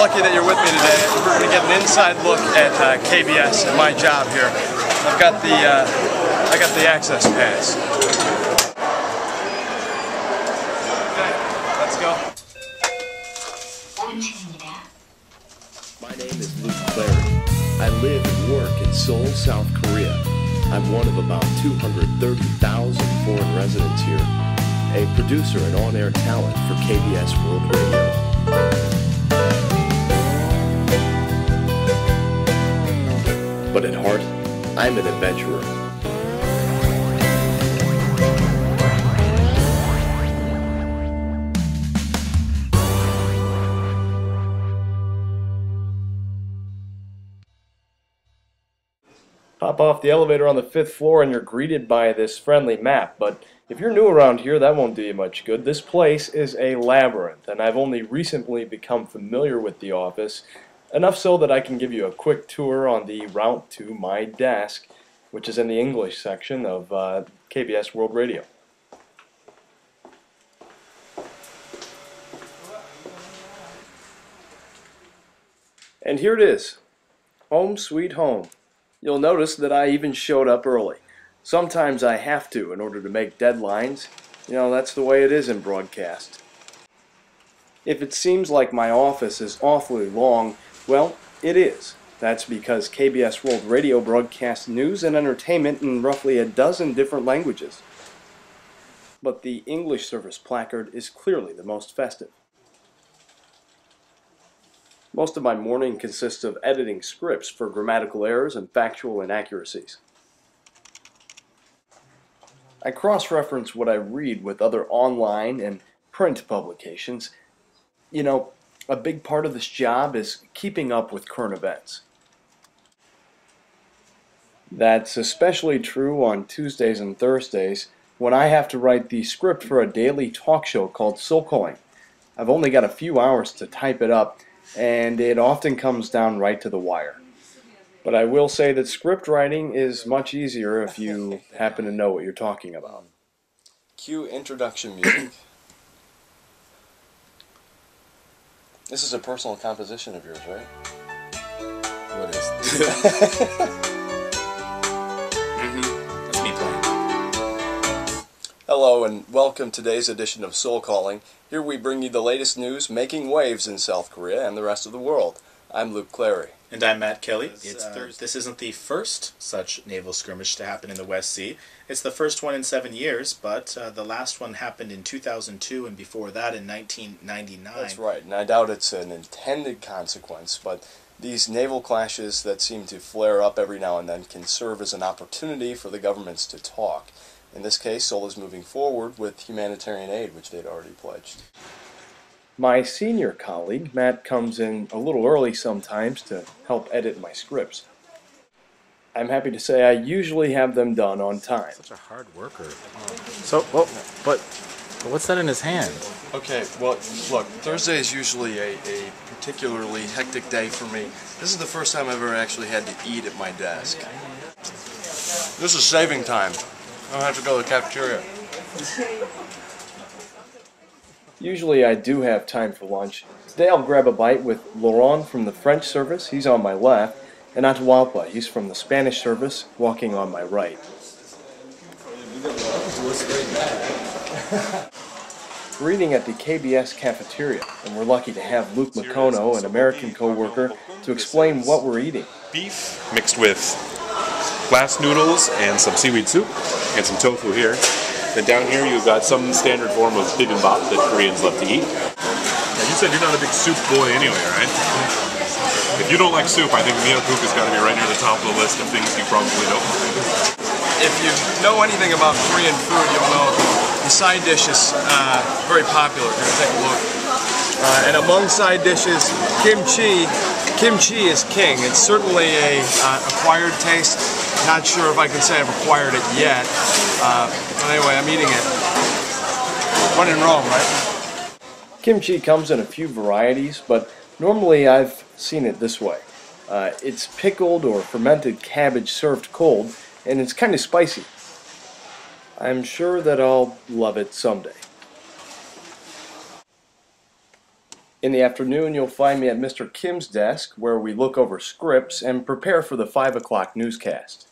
lucky that you're with me today. We're going to get an inside look at KBS and my job here. I got the access pass. Okay, let's go. My name is Luke Clary. I live and work in Seoul, South Korea. I'm one of about 230,000 foreign residents here, a producer and on-air talent for KBS World Radio. But at heart, I'm an adventurer. Hop off the elevator on the 5th floor and you're greeted by this friendly map, but if you're new around here, that won't do you much good. This place is a labyrinth, and I've only recently become familiar with the office, enough so that I can give you a quick tour on the route to my desk, which is in the English section of KBS World Radio. And here it is, home sweet home. You'll notice that I even showed up early. Sometimes I have to in order to make deadlines. You know, that's the way it is in broadcast. If it seems like my office is awfully long, well, it is. That's because KBS World Radio broadcasts news and entertainment in roughly a dozen different languages. But the English service placard is clearly the most festive. Most of my morning consists of editing scripts for grammatical errors and factual inaccuracies. I cross-reference what I read with other online and print publications. You know, a big part of this job is keeping up with current events. That's especially true on Tuesdays and Thursdays when I have to write the script for a daily talk show called Seoul Calling. I've only got a few hours to type it up, and it often comes down right to the wire. But I will say that script writing is much easier if you happen to know what you're talking about. Cue introduction music. This is a personal composition of yours, right? What is this? That's me playing. Hello and welcome to today's edition of Seoul Calling. Here we bring you the latest news making waves in South Korea and the rest of the world. I'm Luke Clary. And I'm Matt Kelly. This isn't the first such naval skirmish to happen in the West Sea. It's the first one in 7 years, but the last one happened in 2002 and before that in 1999. That's right, and I doubt it's an intended consequence, but these naval clashes that seem to flare up every now and then can serve as an opportunity for the governments to talk. In this case, Seoul is moving forward with humanitarian aid, which they'd already pledged. My senior colleague, Matt, comes in a little early sometimes to help edit my scripts. I'm happy to say I usually have them done on time. Such a hard worker. So, but what's that in his hand? Okay, well, look, Thursday is usually a particularly hectic day for me. This is the first time I've ever actually had to eat at my desk. This is saving time. I don't have to go to the cafeteria. Usually I do have time for lunch. Today I'll grab a bite with Laurent from the French service, he's on my left, and Atahualpa, he's from the Spanish service, walking on my right. We're eating at the KBS cafeteria, and we're lucky to have Luke Macono, an American co-worker, to explain what we're eating. Beef mixed with glass noodles and some seaweed soup and some tofu here. Then down here you've got some standard form of bibimbap that Koreans love to eat. Now you said you're not a big soup boy anyway, right? If you don't like soup, I think mirepook has got to be right near the top of the list of things you probably don't like. If you know anything about Korean food, you'll know the side dish is very popular. Here, take a look. And among side dishes, kimchi is king. It's certainly a acquired taste. Not sure if I can say I've acquired it yet. But anyway, I'm eating it. When in Rome, right? Kimchi comes in a few varieties, but normally I've seen it this way. It's pickled or fermented cabbage served cold, and it's kind of spicy. I'm sure that I'll love it someday. In the afternoon, you'll find me at Mr. Kim's desk, where we look over scripts and prepare for the 5 o'clock newscast.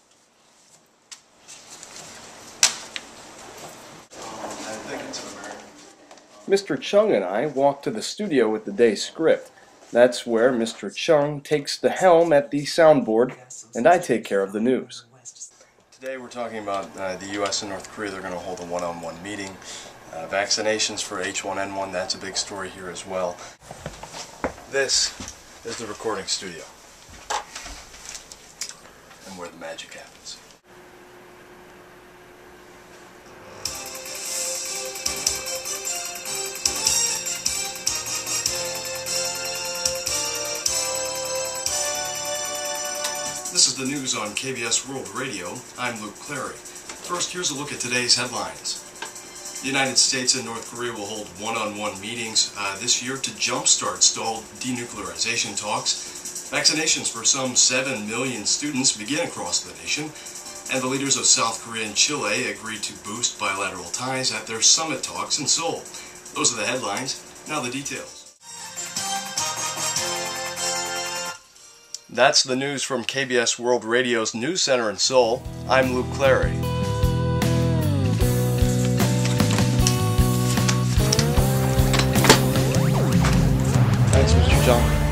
Mr. Chung and I walk to the studio with the day's script. That's where Mr. Chung takes the helm at the soundboard, and I take care of the news. Today we're talking about the U.S. and North Korea. They're going to hold a one-on-one meeting. Vaccinations for H1N1, that's a big story here as well. This is the recording studio, and where the magic happens. This is the news on KBS World Radio. I'm Luke Clary. First, here's a look at today's headlines. The United States and North Korea will hold one-on-one meetings this year to jumpstart stalled denuclearization talks. Vaccinations for some 7 million students begin across the nation, and the leaders of South Korea and Chile agreed to boost bilateral ties at their summit talks in Seoul. Those are the headlines. Now the details. That's the news from KBS World Radio's News Center in Seoul. I'm Luke Clary. Thanks, Mr. Chung.